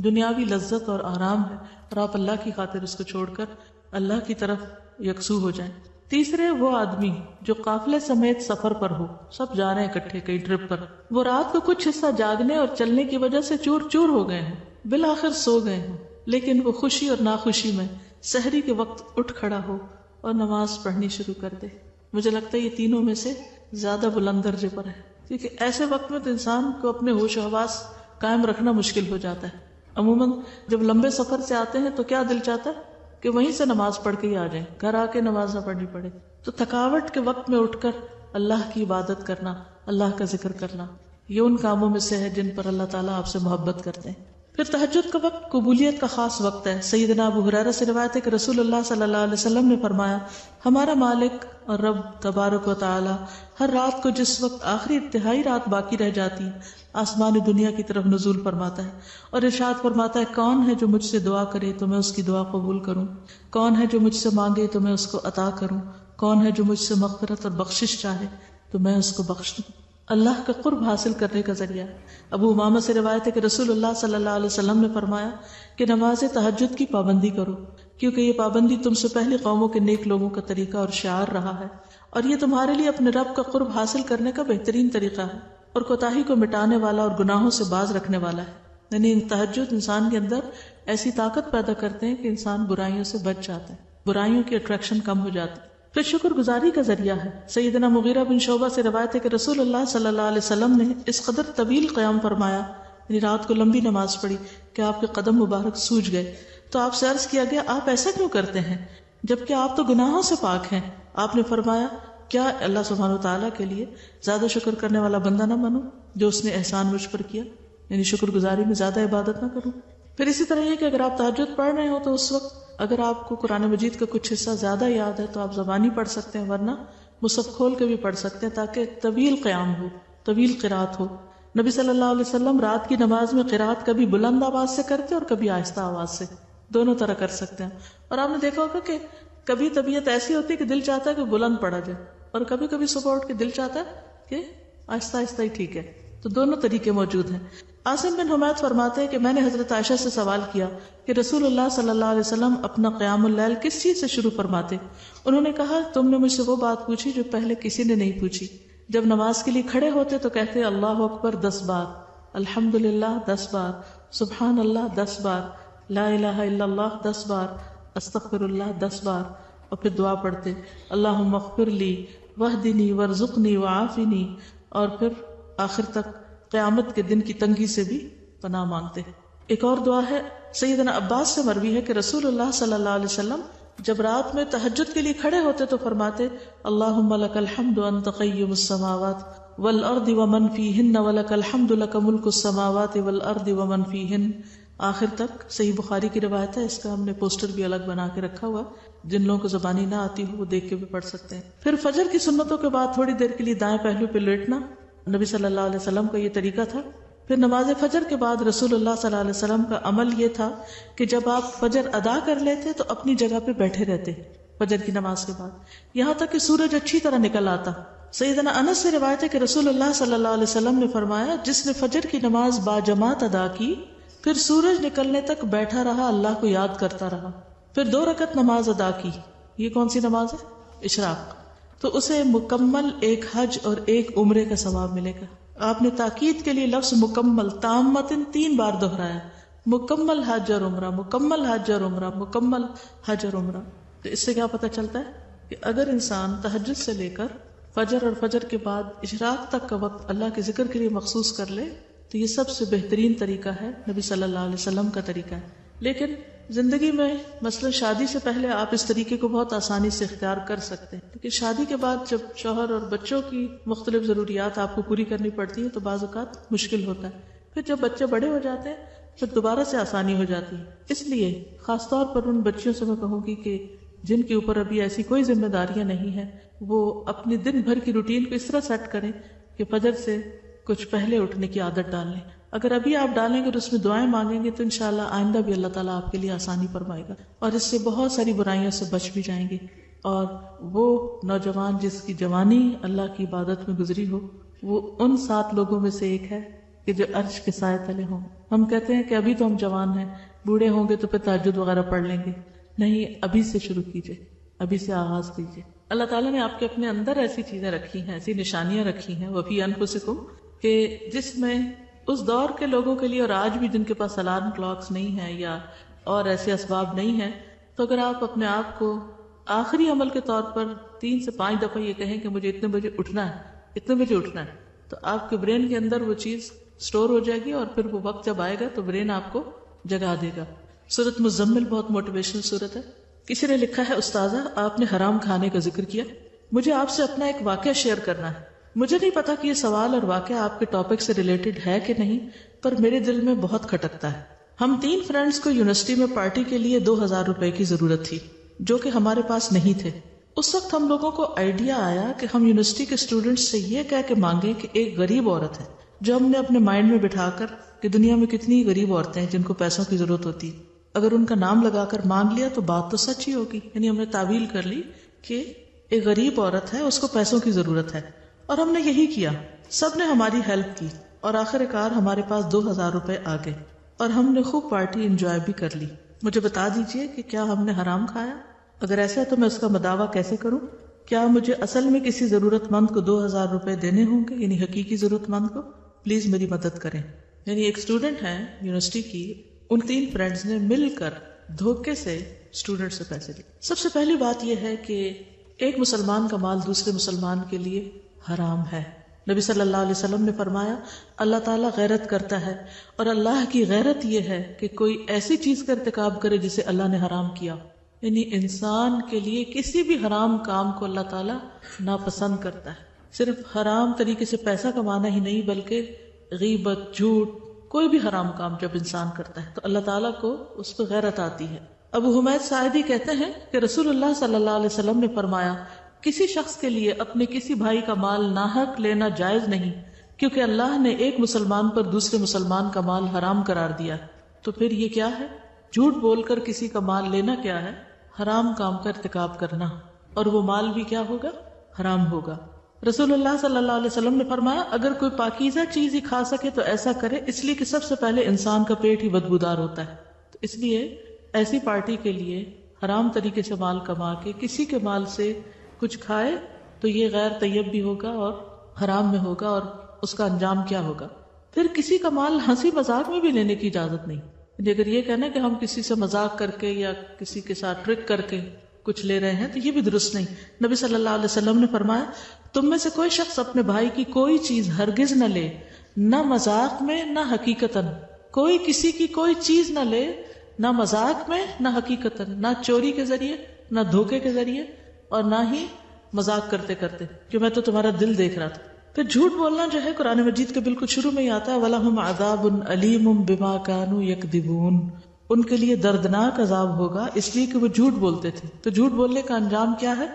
دنیاوی لذت اور آرام ہے اور آپ اللہ کی خاطر اس کو چھوڑ کر اللہ کی طرف یکسو ہو جائیں. تیسرے، وہ آدمی جو قافلے سمیت سفر پر ہو، سب جا رہے ہیں اکٹھے کئی ٹرپ پر، وہ رات کو کچھ حصہ جاگنے اور چلنے کی وجہ سے چور چور ہو گئے ہیں، بالآخر سو گئے ہیں، لیکن وہ خوشی اور ناخوشی میں سحری کے وقت اٹھ کھڑا ہو اور نماز پڑھنی شروع کر دے. مجھے لگتا ہے یہ تینوں میں سے زیادہ بلند درجے پر ہے، کیونکہ ایسے وقت میں تو انسان کو اپنے ہوش و حواس قائم رکھنا مشکل ہو جاتا ہے. عموماً جب لمبے سفر سے آتے ہیں تو کیا دل چاہتا ہے کہ وہیں سے نماز پڑھ کے ہی آ جائیں، گھر آ کے نماز نہ پڑھنی پڑے. تو تھکاوٹ کے وقت میں اٹھ کر اللہ کی عبادت کرنا، اللہ کا ذکر کرنا، یہ ان کاموں میں سے ہے جن پر اللہ تعالیٰ آپ سے محبت کرتے ہیں. پھر تہجد کا وقت قبولیت کا خاص وقت ہے. سیدنا ابو ہریرہ سے روایت ہے کہ رسول اللہ صلی اللہ علیہ وسلم نے فرمایا، ہمارا مالک اور رب تبارک و تعالی ہر رات کو جس وقت آخری انتہائی رات باقی رہ جاتی ہے آسمان دنیا کی طرف نزول فرماتا ہے اور ارشاد فرماتا ہے، کون ہے جو مجھ سے دعا کرے تو میں اس کی دعا قبول کروں، کون ہے جو مجھ سے مانگے تو میں اس کو عطا کروں، کون ہے جو مجھ سے مغفرت اور بخشش چاہے تو میں اس کو بخش دوں. اللہ کا قرب حاصل کرنے کا ذریعہ. ابو امامہ سے روایت ہے کہ رسول اللہ صلی اللہ علیہ وسلم نے فرمایا کہ نماز تہجد کی پابندی کرو، کیونکہ یہ پابندی تم سے پہلے قوموں کے نیک لوگوں کا طریقہ اور شعار رہا ہے، اور یہ تمہارے لیے اپنے رب کا قرب حاصل کرنے کا بہترین طریقہ ہے اور کوتاہی کو مٹانے والا اور گناہوں سے باز رکھنے والا ہے. یعنی تہجد انسان کے اندر ایسی طاقت پیدا کرتے ہیں کہ انسان برائیوں سے بچ جاتا ہے، برائیوں کی اٹریکشن کم ہو جاتی ہے. پھر شکر گزاری کا ذریعہ ہے. سیدنا مغیرہ بن شعبہ سے روایت ہے کہ رسول اللہ صلی اللہ علیہ وسلم نے اس قدر طویل قیام فرمایا، یعنی رات کو لمبی نماز پڑھی کہ آپ کے قدم مبارک سوج گئے. تو آپ سے عرض کیا گیا، آپ ایسا کیوں کرتے ہیں جبکہ آپ تو گناہوں سے پاک ہیں؟ آپ نے فرمایا، کیا اللہ سبحانہ و تعالیٰ کے لیے زیادہ شکر کرنے والا بندہ نہ بنوں جو اس نے احسان مجھ پر کیا، یعنی شکر گزاری میں زیادہ عبادت نہ کروں. پھر اسی طرح یہ کہ اگر آپ تہجد پڑھ رہے ہو تو اس وقت اگر آپ کو قرآن مجید کا کچھ حصہ زیادہ یاد ہے تو آپ زبانی پڑھ سکتے ہیں، ورنہ مصحف کھول کے بھی پڑھ سکتے ہیں تاکہ طویل قیام ہو، طویل قرات ہو. نبی صلی اللہ علیہ وسلم رات کی نماز میں قرات کبھی بلند آواز سے کرتے اور کبھی آہستہ آواز سے، دونوں طرح کر سکتے ہیں. اور آپ نے دیکھا ہوگا کہ کبھی طبیعت ایسی ہوتی ہے کہ دل چاہتا ہے کہ بلند پڑھا جائے، اور کبھی کبھی صبح اٹھ کے دل چاہتا ہے کہ آہستہ آہستہ ہی ٹھیک ہے. تو دونوں طریقے موجود ہیں. عاصم بن حمید فرماتے ہیں کہ میں نے حضرت عائشہ سے سوال کیا کہ رسول اللہ صلی اللہ علیہ وسلم اپنا قیام اللیل کس چیز سے شروع فرماتے؟ انہوں نے کہا، تم نے مجھ سے وہ بات پوچھی جو پہلے کسی نے نہیں پوچھی. جب نماز کے لیے کھڑے ہوتے تو کہتے اللہ اکبر 10 بار، الحمدللہ 10 بار، سبحان اللہ 10 بار، لا الہ الا اللہ 10 بار، استغفر اللہ 10 بار، اور پھر دعا پڑھتے اللہم اغفر لی واہدنی وارزقنی وعافنی، اور پھر آخر تک قیامت کے دن کی تنگی سے بھی پناہ مانگتے. ایک اور دعا ہے، سیدنا عباس سے مروی ہے کہ رسول اللہ صلی اللہ علیہ وسلم جب رات میں تہجد کے لیے کھڑے ہوتے تو فرماتے اللہم لک الحمد انت قیم السماوات والارض ومن فیہن ولک الحمد لک ملک السماوات والارض ومن فیہن، آخر تک۔ صحیح بخاری کی روایت ہے، اس کا ہم نے پوسٹر بھی الگ بنا کے رکھا ہوا، جن لوگوں کو زبانی نہ آتی ہو وہ دیکھ کے بھی پڑھ سکتے ہیں۔ پھر فجر کی سنتوں کے بعد تھوڑی دیر کے لیے دائیں پہلو پہ لیٹنا، نبی صلی اللہ علیہ وسلم کا یہ طریقہ تھا۔ پھر نماز فجر کے بعد رسول اللہ صلی اللہ علیہ وسلم کا عمل یہ تھا کہ جب آپ فجر ادا کر لیتے تو اپنی جگہ پہ بیٹھے رہتے فجر کی نماز کے بعد، یہاں تک کہ سورج اچھی طرح نکل آتا۔ سیدنا انس سے روایت ہے کہ رسول اللہ صلی اللہ علیہ وسلم نے فرمایا، جس نے فجر کی نماز باجماعت ادا کی پھر سورج نکلنے تک بیٹھا رہا، اللہ کو یاد کرتا رہا، پھر 2 رکعت نماز ادا کی، یہ کون سی نماز ہے؟ اشراق، تو اسے مکمل ایک حج اور ایک عمرے کا ثواب ملے گا۔ آپ نے تاکید کے لیے لفظ مکمل تامتن 3 بار دہرایا، مکمل حج اور عمرہ، مکمل حج اور عمرہ، مکمل حج اور عمرہ۔ تو اس سے کیا پتہ چلتا ہے کہ اگر انسان تہجد سے لے کر فجر اور فجر کے بعد اشراق تک کا وقت اللہ کے ذکر کے لیے مخصوص کر لے تو یہ سب سے بہترین طریقہ ہے، نبی صلی اللہ علیہ وسلم کا طریقہ ہے۔ لیکن زندگی میں مثلا شادی سے پہلے آپ اس طریقے کو بہت آسانی سے اختیار کر سکتے ہیں، لیکن شادی کے بعد جب شوہر اور بچوں کی مختلف ضروریات آپ کو پوری کرنی پڑتی ہیں تو بعض اوقات مشکل ہوتا ہے۔ پھر جب بچے بڑے ہو جاتے ہیں پھر دوبارہ سے آسانی ہو جاتی ہے۔ اس لیے خاص طور پر ان بچیوں سے میں کہوں گی کہ جن کے اوپر ابھی ایسی کوئی ذمہ داریاں نہیں ہیں، وہ اپنی دن بھر کی روٹین کو اس طرح سیٹ کریں کہ فجر سے کچھ پہلے اٹھنے کی عادت ڈال لیں۔ اگر ابھی آپ ڈالیں گے اور اس میں دعائیں مانگیں گے تو انشاءاللہ آئندہ بھی اللہ تعالیٰ آپ کے لیے آسانی فرمائے گا، اور اس سے بہت ساری برائیوں سے بچ بھی جائیں گے۔ اور وہ نوجوان جس کی جوانی اللہ کی عبادت میں گزری ہو، وہ ان 7 لوگوں میں سے ایک ہے کہ جو عرش کے سائے تلے ہوں۔ ہم کہتے ہیں کہ ابھی تو ہم جوان ہیں، بوڑھے ہوں گے تو پھر تہجد وغیرہ پڑھ لیں گے، نہیں، ابھی سے شروع کیجئے، ابھی سے آغاز کیجئے۔ اللہ تعالیٰ نے آپ کے اپنے اندر ایسی چیزیں رکھی ہیں، ایسی نشانیاں رکھی ہیں وفی انفسکم، کہ جس میں اس دور کے لوگوں کے لیے اور آج بھی جن کے پاس الارم کلاکس نہیں ہیں یا اور ایسے اسباب نہیں ہیں، تو اگر آپ اپنے آپ کو آخری عمل کے طور پر 3 سے 5 دفعہ یہ کہیں کہ مجھے اتنے بجے اٹھنا ہے، اتنے بجے اٹھنا ہے، تو آپ کے برین کے اندر وہ چیز سٹور ہو جائے گی، اور پھر وہ وقت جب آئے گا تو برین آپ کو جگا دے گا۔ سورۃ مزمل بہت موٹیویشنل سورت ہے۔ کسی نے لکھا ہے، استاذہ آپ نے حرام کھانے کا ذکر کیا، مجھے آپ سے اپنا ایک واقعہ شیئر کرنا ہے۔ مجھے نہیں پتا کہ یہ سوال اور واقعہ آپ کے ٹاپک سے ریلیٹڈ ہے کہ نہیں، پر میرے دل میں بہت کھٹکتا ہے۔ ہم 3 فرینڈز کو یونیورسٹی میں پارٹی کے لیے 2000 روپے کی ضرورت تھی، جو کہ ہمارے پاس نہیں تھے۔ اس وقت ہم لوگوں کو آئیڈیا آیا کہ ہم یونیورسٹی کے اسٹوڈنٹس سے یہ کہہ کے مانگیں کہ ایک غریب عورت ہے، جو ہم نے اپنے مائنڈ میں بٹھا کر کہ دنیا میں کتنی غریب عورتیں ہیں جن کو پیسوں کی ضرورت ہوتی ہے، اگر ان کا نام لگا کر مانگ لیا تو بات تو سچ ہی ہوگی۔ یعنی ہم نے تعویل کر لی کہ ایک غریب عورت ہے، اس کو پیسوں کی ضرورت ہے، اور ہم نے یہی کیا۔ سب نے ہماری ہیلپ کی اور آخر کار ہمارے پاس 2000 روپے آ گئے اور ہم نے خوب پارٹی انجوائے بھی کر لی۔ مجھے بتا دیجئے کہ کیا ہم نے حرام کھایا؟ اگر ایسا ہے تو میں اس کا مداوع کیسے کروں؟ کیا مجھے اصل میں کسی ضرورت مند کو 2000 روپے دینے ہوں گے، یعنی حقیقی ضرورت مند کو؟ پلیز میری مدد کریں۔ یعنی ایک اسٹوڈنٹ ہے یونیورسٹی کی، ان 3 فرینڈز نے مل کر دھوکے سے اسٹوڈنٹ سے پیسے لیے۔ سب سے پہلی بات یہ ہے کہ ایک مسلمان کا مال دوسرے مسلمان کے لیے حرام ہے۔ نبی صلی اللہ علیہ وسلم نے فرمایا، اللہ تعالیٰ غیرت کرتا ہے، اور اللہ کی غیرت یہ ہے کہ کوئی ایسی چیز کا ارتکاب کرے جسے اللہ نے حرام کیا۔ یعنی انسان کے لیے کسی بھی حرام کام کو اللہ تعالیٰ ناپسند کرتا ہے۔ صرف حرام طریقے سے پیسہ کمانا ہی نہیں، بلکہ غیبت، جھوٹ، کوئی بھی حرام کام جب انسان کرتا ہے تو اللہ تعالیٰ کو اس پہ غیرت آتی ہے۔ ابو حمید ساعدی کہتے ہیں کہ رسول اللہ صلی اللہ علیہ وسلم نے فرمایا، کسی شخص کے لیے اپنے کسی بھائی کا مال ناحق لینا جائز نہیں، کیونکہ اللہ نے ایک مسلمان پر دوسرے مسلمان کا مال حرام قرار دیا۔ تو پھر یہ کیا ہے؟ جھوٹ بول کر کسی کا مال لینا کیا ہے؟ حرام کام کا ارتکاب کرنا، اور وہ مال بھی کیا ہوگا؟ حرام ہوگا۔ رسول اللہ صلی اللہ علیہ وسلم نے فرمایا، اگر کوئی پاکیزہ چیز ہی کھا سکے تو ایسا کرے، اس لیے کہ سب سے پہلے انسان کا پیٹ ہی بدبودار ہوتا ہے۔ تو اس لیے ایسی پارٹی کے لیے حرام طریقے سے مال کما کے کسی کے مال سے کچھ کھائے تو یہ غیر طیب بھی ہوگا اور حرام میں ہوگا، اور اس کا انجام کیا ہوگا؟ پھر کسی کا مال ہنسی مذاق میں بھی لینے کی اجازت نہیں۔ اگر یہ کہنا کہ ہم کسی سے مذاق کر کے یا کسی کے ساتھ ٹرک کر کے کچھ لے رہے ہیں تو یہ بھی درست نہیں۔ نبی صلی اللہ علیہ وسلم نے فرمایا، تم میں سے کوئی شخص اپنے بھائی کی کوئی چیز ہرگز نہ لے، نہ مذاق میں نہ حقیقتاً۔ کوئی کسی کی کوئی چیز نہ لے، نہ مذاق میں نہ حقیقتاً، نہ چوری کے ذریعے نہ دھوکے کے ذریعے اور نہ ہی مذاق کرتے کرتے کہ میں تو تمہارا دل دیکھ رہا تھا. پھر جھوٹ بولنا جو ہے قرآن مجید کے بالکل شروع میں ہی آتا ہے وَلَهُمْ عَذَابٌ أَلِيمٌ بِمَا كَانُوا يَكْذِبُونَ. ان کے لیے دردناک عذاب ہوگا اس لیے کہ وہ جھوٹ بولتے تھے. تو جھوٹ بولنے کا انجام کیا ہے؟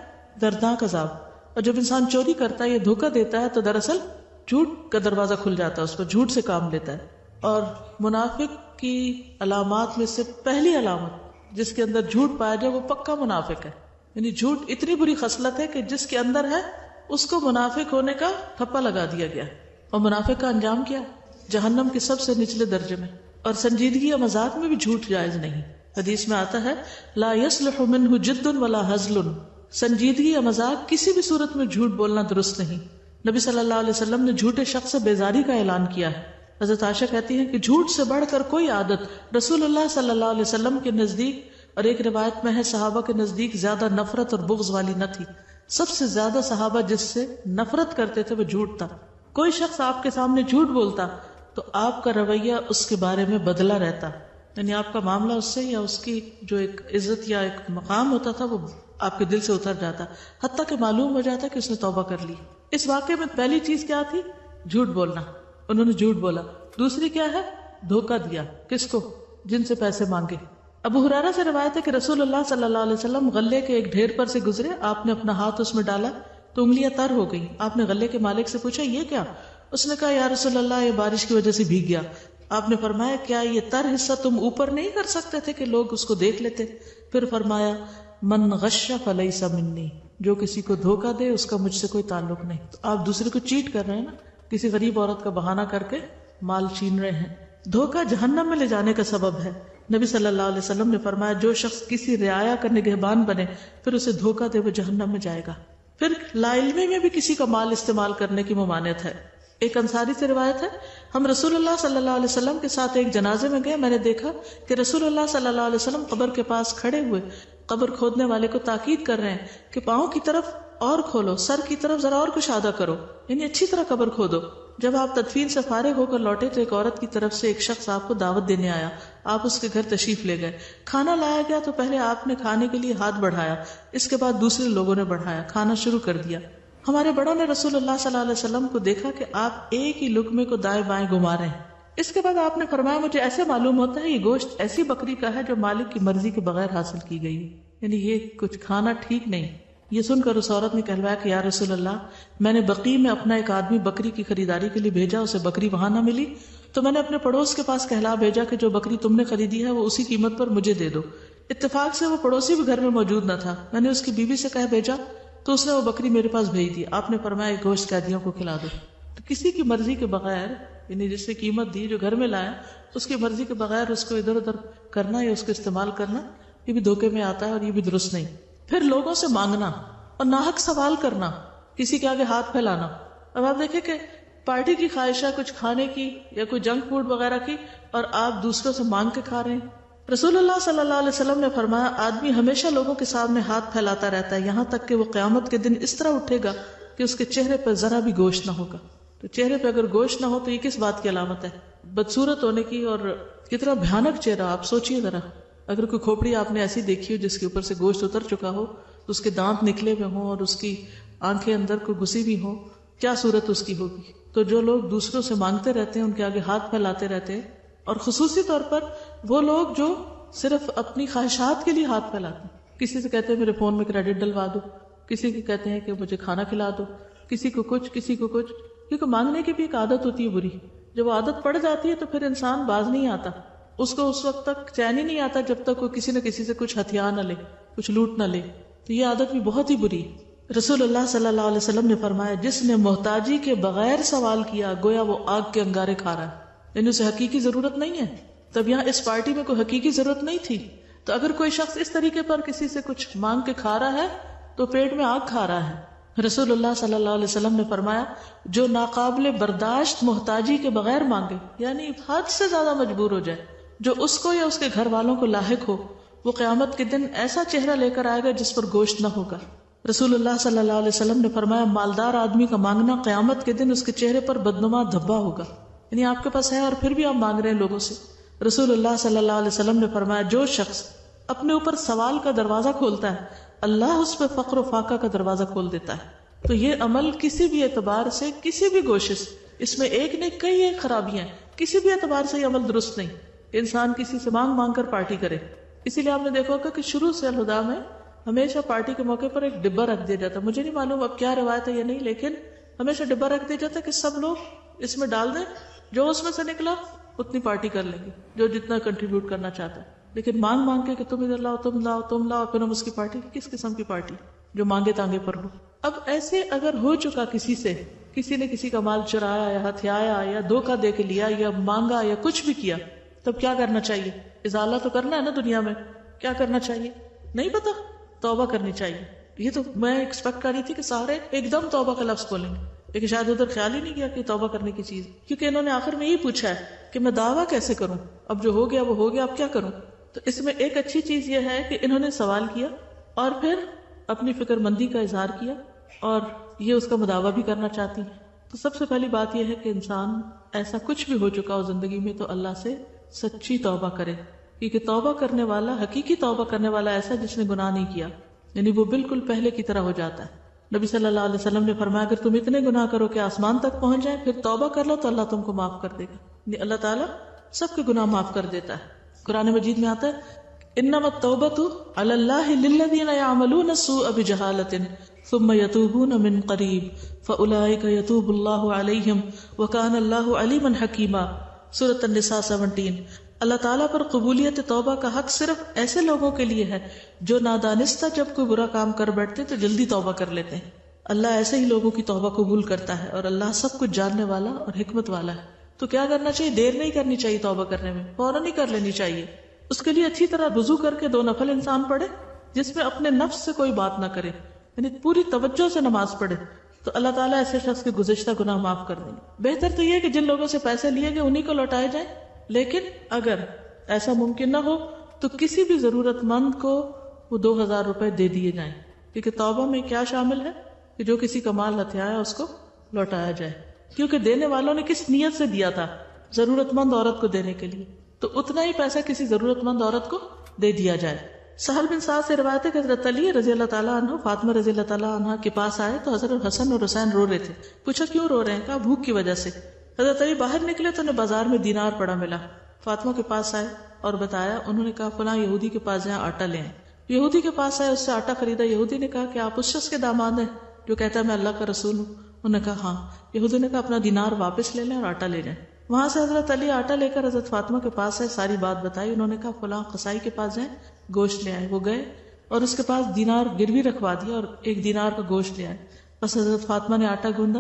دردناک عذاب. اور جب انسان چوری کرتا ہے یا دھوکہ دیتا ہے تو دراصل جھوٹ کا دروازہ کھل جاتا ہے، اس پر جھوٹ سے کام لیتا ہے. اور منافق کی علامات میں سے پہلی علامت جس کے اندر جھوٹ پایا جائے وہ پکا منافق ہے. یعنی جھوٹ اتنی بری خصلت ہے کہ جس کے اندر ہے اس کو منافق ہونے کا ٹھپا لگا دیا گیا. اور منافق کا انجام کیا؟ جہنم کے سب سے نچلے درجے میں. اور سنجیدگی یا مذاق میں بھی جھوٹ جائز نہیں. حدیث میں آتا ہے لا يصلح منه جد ولا هزل. سنجیدگی یا مذاق کسی بھی صورت میں جھوٹ بولنا درست نہیں. نبی صلی اللہ علیہ وسلم نے جھوٹے شخص سے بیزاری کا اعلان کیا ہے. حضرت عائشہ کہتی ہیں کہ جھوٹ سے بڑھ کر کوئی عادت رسول اللہ صلی اللہ علیہ وسلم کے نزدیک اور ایک روایت میں ہے صحابہ کے نزدیک زیادہ نفرت اور بغض والی نہ تھی. سب سے زیادہ صحابہ جس سے نفرت کرتے تھے وہ جھوٹ تھا. کوئی شخص آپ کے سامنے جھوٹ بولتا تو آپ کا رویہ اس کے بارے میں بدلا رہتا. یعنی آپ کا معاملہ اس سے یا اس کی جو ایک عزت یا ایک مقام ہوتا تھا وہ آپ کے دل سے اتر جاتا، حتیٰ کہ معلوم ہو جاتا کہ اس نے توبہ کر لی. اس واقعے میں پہلی چیز کیا تھی؟ جھوٹ بولنا. انہوں نے جھوٹ بولا. دوسری کیا ہے؟ دھوکہ دیا. کس کو؟ جن سے پیسے مانگے. ابو ہریرہ سے روایت ہے کہ رسول اللہ صلی اللہ علیہ وسلم غلے کے ایک ڈھیر پر سے گزرے. آپ نے اپنا ہاتھ اس میں ڈالا تو انگلیاں تر ہو گئی. آپ نے غلے کے مالک سے پوچھا یہ کیا؟ اس نے کہا یا رسول اللہ یہ بارش کی وجہ سے بھیگ گیا. آپ نے فرمایا کیا یہ تر حصہ تم اوپر نہیں کر سکتے تھے کہ لوگ اس کو دیکھ لیتے؟ پھر فرمایا من غش فلیس منی. جو کسی کو دھوکہ دے اس کا مجھ سے کوئی تعلق نہیں. تو آپ دوسرے کو چیٹ کر رہے ہیں نا، کسی غریب عورت کا بہانہ کر کے مال چھین رہے ہیں. دھوکہ جہنم میں لے جانے کا سبب ہے. نبی صلی اللہ علیہ وسلم نے فرمایا جو شخص کسی رعایا کا نگہبان بنے پھر اسے دھوکہ دے وہ جہنم میں جائے گا. پھر لا علمی میں بھی کسی کا مال استعمال کرنے کی ممانعت ہے. ایک انصاری سے روایت ہے ہم رسول اللہ صلی اللہ علیہ وسلم کے ساتھ ایک جنازے میں گئے. میں نے دیکھا کہ رسول اللہ صلی اللہ علیہ وسلم قبر کے پاس کھڑے ہوئے قبر کھودنے والے کو تاکید کر رہے ہیں کہ پاؤں کی طرف اور کھولو، سر کی طرف ذرا اور کشادہ کرو، یعنی اچھی طرح قبر کھودو. جب آپ تدفین سے فارغ ہو کر لوٹے تو ایک عورت کی طرف سے ایک شخص آپ کو دعوت دینے آیا. آپ اس کے گھر تشریف لے گئے. کھانا لایا گیا تو پہلے آپ نے کھانے کے لیے ہاتھ بڑھایا، اس کے بعد دوسرے لوگوں نے بڑھایا، کھانا شروع کر دیا. ہمارے بڑوں نے رسول اللہ صلی اللہ علیہ وسلم کو دیکھا کہ آپ ایک ہی لقمے کو دائیں بائیں گھما رہے ہیں. اس کے بعد آپ نے فرمایا مجھے ایسے معلوم ہوتا ہے یہ گوشت ایسی بکری کا ہے جو مالک کی مرضی کے بغیر حاصل کی گئی، یعنی یہ کچھ کھانا ٹھیک نہیں. یہ سن کر اس عورت نے کہلوایا کہ یا رسول اللہ میں نے بقیع میں اپنا ایک آدمی بکری کی خریداری کے لیے بھیجا، اسے بکری وہاں نہ ملی تو میں نے اپنے پڑوس کے پاس کہلا بھیجا کہ جو بکری تم نے خریدی ہے وہ اسی قیمت پر مجھے دے دو. اتفاق سے وہ پڑوسی بھی گھر میں موجود نہ تھا. میں نے اس کی بیوی سے کہہ بھیجا تو اس نے وہ بکری میرے پاس بھیج دی. آپ نے فرمایا گوشت قیدیوں کو کھلا دو. تو کسی کی مرضی کے بغیر، یعنی جس سے قیمت دی جو گھر میں لایا اس کی مرضی کے بغیر اس کو ادھر ادھر کرنا یا اس کو استعمال کرنا یہ بھی دھوکے میں آتا ہے اور یہ بھی درست نہیں. پھر لوگوں سے مانگنا اور ناحق سوال کرنا، کسی کے آگے ہاتھ پھیلانا. اب آپ دیکھیں کہ پارٹی کی خواہشہ کچھ کھانے کی یا کوئی جنک فوڈ وغیرہ کی اور آپ دوسروں سے مانگ کے کھا رہے ہیں. رسول اللہ صلی اللہ علیہ وسلم نے فرمایا آدمی ہمیشہ لوگوں کے سامنے ہاتھ پھیلاتا رہتا ہے یہاں تک کہ وہ قیامت کے دن اس طرح اٹھے گا کہ اس کے چہرے پر ذرا بھی گوشت نہ ہوگا. تو چہرے پہ اگر گوشت نہ ہو تو یہ کس بات کی علامت ہے؟ بدصورت ہونے کی. اور کتنا بھیانک چہرہ، آپ سوچئے ذرا. اگر کوئی کھوپڑی آپ نے ایسی دیکھی ہو جس کے اوپر سے گوشت اتر چکا ہو، اس کے دانت نکلے ہوئے ہوں اور اس کی آنکھیں اندر کو گھسی بھی ہوں، کیا صورت اس کی ہوگی؟ تو جو لوگ دوسروں سے مانگتے رہتے ہیں ان کے آگے ہاتھ پھیلاتے رہتے ہیں، اور خصوصی طور پر وہ لوگ جو صرف اپنی خواہشات کے لیے ہاتھ پھیلاتے ہیں. کسی سے کہتے ہیں میرے فون میں کریڈٹ ڈلوا دو، کسی کو کہتے ہیں کہ مجھے کھانا کھلا دو، کسی کو کچھ کسی کو کچھ. کیونکہ مانگنے کی بھی ایک عادت ہوتی ہے بری. جب وہ عادت پڑ جاتی ہے تو پھر انسان باز نہیں آتا. اس کو اس وقت تک چین ہی نہیں آتا جب تک وہ کسی نہ کسی سے کچھ ہتھیار نہ لے، کچھ لوٹ نہ لے. تو یہ عادت بھی بہت ہی بری. رسول اللہ صلی اللہ علیہ وسلم نے فرمایا جس نے محتاجی کے بغیر سوال کیا گویا وہ آگ کے انگارے کھا رہا ہے، یعنی اسے حقیقی ضرورت نہیں ہے. تب یہاں اس پارٹی میں کوئی حقیقی ضرورت نہیں تھی. تو اگر کوئی شخص اس طریقے پر کسی سے کچھ مانگ کے کھا رہا ہے تو پیٹ میں آگ کھا رہا ہے. رسول اللہ صلی اللہ علیہ وسلم نے فرمایا جو ناقابل برداشت محتاجی کے بغیر مانگے، یعنی حد سے زیادہ مجبور ہو جائے، جو اس کو یا اس کے گھر والوں کو لاحق ہو، وہ قیامت کے دن ایسا چہرہ لے کر آئے گا جس پر گوشت نہ ہوگا. رسول اللہ صلی اللہ علیہ وسلم نے فرمایا مالدار آدمی کا مانگنا قیامت کے دن اس کے چہرے پر بدنما دھبا ہوگا. یعنی آپ کے پاس ہے اور پھر بھی آپ مانگ رہے ہیں لوگوں سے. رسول اللہ صلی اللہ علیہ وسلم نے فرمایا جو شخص اپنے اوپر سوال کا دروازہ کھولتا ہے، اللہ اس پہ فقر و فاقہ کا دروازہ کھول دیتا ہے۔ تو یہ عمل کسی بھی اعتبار سے، کسی بھی گوشے سے، اس میں ایک نہیں کئی ایک خرابیاں ہیں، کسی بھی اعتبار سے یہ عمل درست نہیں۔ انسان کسی سے مانگ مانگ کر پارٹی کرے، اسی لیے آپ نے دیکھا ہوگا کہ شروع سے الہدیٰ میں ہمیشہ پارٹی کے موقع پر ایک ڈبہ رکھ دیا جاتا ہے۔ مجھے نہیں معلوم اب کیا روایت ہے یا نہیں، لیکن ہمیشہ ڈبہ رکھ دیا جاتا ہے کہ سب لوگ اس میں ڈال دیں، جو اس میں سے نکلا اتنی پارٹی کر لیں گے، جو جتنا کنٹریبیوٹ کرنا چاہتا ہے۔ لیکن مانگ مانگ کے کہ تم ادھر لاؤ، تم لاؤ، تم لاؤ، پھر ہم اس کی پارٹی، کس قسم کی پارٹی جو مانگے تانگے پر ہو۔ اب ایسے اگر ہو چکا کسی سے، کسی نے کسی کا مال چرایا یا ہتھیایا یا دھوکہ دے کے لیا یا مانگا یا کچھ بھی کیا، تب کیا کرنا چاہیے؟ ازالہ تو کرنا ہے نا دنیا میں، کیا کرنا چاہیے؟ نہیں پتا، توبہ کرنی چاہیے۔ یہ تو میں ایکسپیکٹ کر رہی تھی کہ سارے ایک دم توبہ کا لفظ بولیں گے، لیکن شاید ادھر خیال ہی نہیں کیا کہ توبہ کرنے کی چیز، کیونکہ انہوں نے آخر میں یہی پوچھا ہے کہ میں دعویٰ کیسے کروں، اب جو ہو گیا وہ ہو گیا، اب کیا کروں؟ تو اس میں ایک اچھی چیز یہ ہے کہ انہوں نے سوال کیا اور پھر اپنی فکر مندی کا اظہار کیا اور یہ اس کا مداوع بھی کرنا چاہتی ہیں۔ تو سب سے پہلی بات یہ ہے کہ انسان ایسا کچھ بھی ہو چکا ہو زندگی میں تو اللہ سے سچی توبہ کرے، کیونکہ توبہ کرنے والا، حقیقی توبہ کرنے والا ایسا جس نے گناہ نہیں کیا، یعنی وہ بالکل پہلے کی طرح ہو جاتا ہے۔ نبی صلی اللہ علیہ وسلم نے فرمایا اگر تم اتنے گناہ کرو کہ آسمان تک پہنچ جائیں پھر توبہ کر لو تو اللہ تم کو معاف کر دے گا، یعنی اللہ تعالیٰ سب کے گناہ معاف کر دیتا ہے۔ قرآن مجید میں آتا ہے انما التوبۃ علی اللہ للذین یعملون السوء بجہالۃ ثم یتوبون من قریب فاولئک یتوب اللہ علیہم وکان اللہ علیما حکیما، سورۃ النساء 17۔ اللہ تعالیٰ پر قبولیت توبہ کا حق صرف ایسے لوگوں کے لیے ہے جو نادانستہ جب کوئی برا کام کر بیٹھتے تو جلدی توبہ کر لیتے ہیں۔ اللہ ایسے ہی لوگوں کی توبہ قبول کرتا ہے اور اللہ سب کچھ جاننے والا اور حکمت والا ہے۔ تو کیا کرنا چاہیے؟ دیر نہیں کرنی چاہیے توبہ کرنے میں، فوراً ہی کر لینی چاہیے۔ اس کے لیے اچھی طرح وضو کر کے 2 نفل انسان پڑھے جس میں اپنے نفس سے کوئی بات نہ کرے، یعنی پوری توجہ سے نماز پڑھے، تو اللہ تعالیٰ ایسے شخص کے گزشتہ گناہ معاف کر دیں گے۔ بہتر تو یہ کہ جن لوگوں سے پیسے لیے گئے انہی کو لوٹائے جائیں، لیکن اگر ایسا ممکن نہ ہو تو کسی بھی ضرورت مند کو وہ 2000 روپے دے دیے جائیں، کیونکہ توبہ میں کیا شامل ہے کہ جو کسی کا مال ہتھیایا اس کو لوٹایا جائے، کیونکہ دینے والوں نے کس نیت سے دیا تھا؟ ضرورت مند عورت کو دینے کے لیے، تو اتنا ہی پیسہ کسی ضرورت مند عورت کو دے دیا جائے۔ سہل بن سعد سے روایت ہے کہ حضرت علی رضی اللہ تعالیٰ عنہ فاطمہ رضی اللہ تعالیٰ عنہ کے پاس آئے تو حضرت حسن اور حسین رو رہے تھے۔ پوچھا کیوں رو رہے ہیں؟ کہا بھوک کی وجہ سے۔ حضرت علی باہر نکلے تو انہیں بازار میں دینار پڑا ملا، فاطمہ کے پاس آئے اور بتایا، انہوں نے کہا فلاں یہودی کے پاس جہاں آٹا لے آئے۔ یہودی کے پاس آئے، اس سے آٹا خریدا۔ یہودی نے کہا کہ آپ اس شخص کے داماد ہیں جو کہتا ہے میں اللہ کا رسول ہوں؟ انہوں نے کہا ہاں۔ یہودی نے کہا اپنا دینار واپس لے لیں اور آٹا لے جائیں۔ وہاں سے حضرت علی آٹا لے کر حضرت فاطمہ کے پاس ہے، ساری بات بتائی۔ انہوں نے کہا فلاں قصائی کے پاس جائیں، گوشت لے آئے۔ وہ گئے اور اس کے پاس دینار گروی رکھوا دیا اور 1 دینار کا گوشت لے آئے۔ بس حضرت فاطمہ نے آٹا گوندا،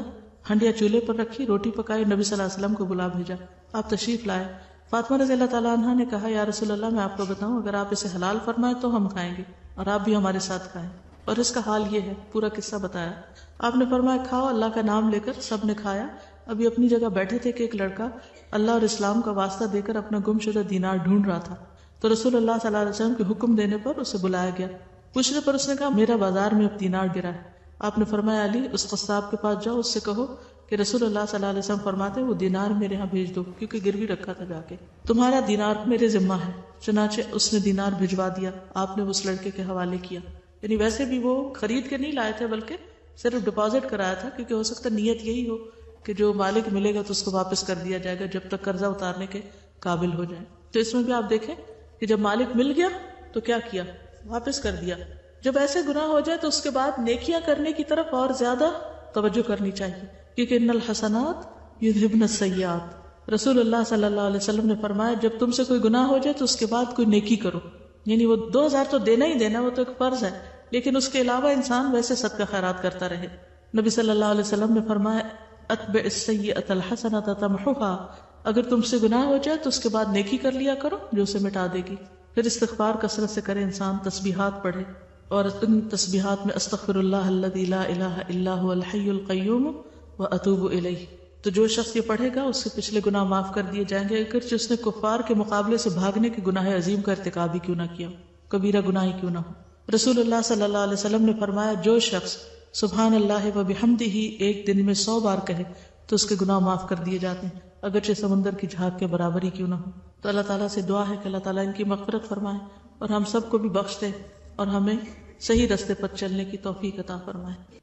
ہنڈیا چولہے پر رکھی، روٹی پکائی، نبی صلی اللہ علیہ وسلم کو بلا بھیجا، آپ تشریف لائے۔ فاطمہ رضی اللہ تعالیٰ عنہ نے کہا یا رسول اللہ میں آپ کو بتاؤں، اگر آپ اسے حلال فرمائیں تو ہم کھائیں گے اور آپ بھی ہمارے ساتھ کھائیں، اور اس کا حال یہ ہے۔ پورا قصہ بتایا۔ آپ نے فرمایا کھاؤ، اللہ کا نام لے کر سب نے کھایا۔ ابھی اپنی جگہ بیٹھے تھے کہ ایک لڑکا اللہ اور اسلام کا واسطہ دے کر اپنا گم شدہ دینار ڈھونڈ رہا تھا، تو رسول اللہ صلی اللہ علیہ وسلم کے حکم دینے پر اسے بلایا گیا۔ پوچھنے پر اس نے کہا میرا بازار میں اب دینار گرا ہے۔ آپ نے فرمایا علی اس قصاب کے پاس جاؤ، اس سے کہو کہ رسول اللہ صلی اللہ علیہ وسلم فرماتے وہ دینار میرے ہاں بھیج دو، کیونکہ گروی رکھا تھا، جا کے تمہارا دینار میرے ذمہ ہے۔ چنانچہ اس نے دینار بھجوا دیا، آپ نے اس لڑکے کے حوالے کیا۔ یعنی ویسے بھی وہ خرید کے نہیں لائے تھے بلکہ صرف ڈپازٹ کرایا تھا، کیونکہ ہو سکتا نیت یہی ہو کہ جو مالک ملے گا تو اس کو واپس کر دیا جائے گا جب تک قرضہ اتارنے کے قابل ہو جائے۔ تو اس میں بھی آپ دیکھیں کہ جب مالک مل گیا تو کیا کیا؟ واپس کر دیا۔ جب ایسے گناہ ہو جائے تو اس کے بعد نیکیاں کرنے کی طرف اور زیادہ توجہ کرنی چاہیے، کیونکہ ان الحسنات یذھبن السیئات، رسول اللہ صلی اللہ علیہ وسلم نے فرمایا جب تم سے کوئی گناہ ہو جائے تو اس کے بعد کوئی نیکی کرو، یعنی وہ 2000 تو دینا ہی دینا، وہ تو ایک فرض ہے، لیکن اس کے علاوہ انسان ویسے صدقہ خیرات کرتا رہے۔ نبی صلی اللہ علیہ وسلم نے فرمایا اتبع السیئۃ الحسنۃ تمحوها، اگر تم سے گناہ ہو جائے تو اس کے بعد نیکی کر لیا کرو جو اسے مٹا دے گی۔ پھر استغفار کثرت سے کرے انسان، تسبیحات پڑھے، اور ان تسبیحات میں استغفر اللہ الذی لا الہ الا هو الحی القیوم واتوب الیہ، تو جو شخص یہ پڑھے گا اس کے پچھلے گناہ معاف کر دیے جائیں گے، اگرچہ اس نے کفار کے مقابلے سے بھاگنے کے گناہ عظیم کا ارتکاب ہی کیوں نہ کیا، کبیرہ گناہ ہی کیوں نہ ہو۔ رسول اللہ صلی اللہ علیہ وسلم نے فرمایا جو شخص سبحان اللہ وبحمدہ ایک دن میں 100 بار کہے تو اس کے گناہ معاف کر دیے جاتے ہیں، اگرچہ سمندر کی جھاگ کے برابر ہی کیوں نہ ہو۔ تو اللہ تعالیٰ سے دعا ہے کہ اللہ تعالیٰ ان کی مغفرت فرمائے اور ہم سب کو بھی بخش دے اور ہمیں صحیح رستے پر چلنے کی توفیق عطا فرمائے۔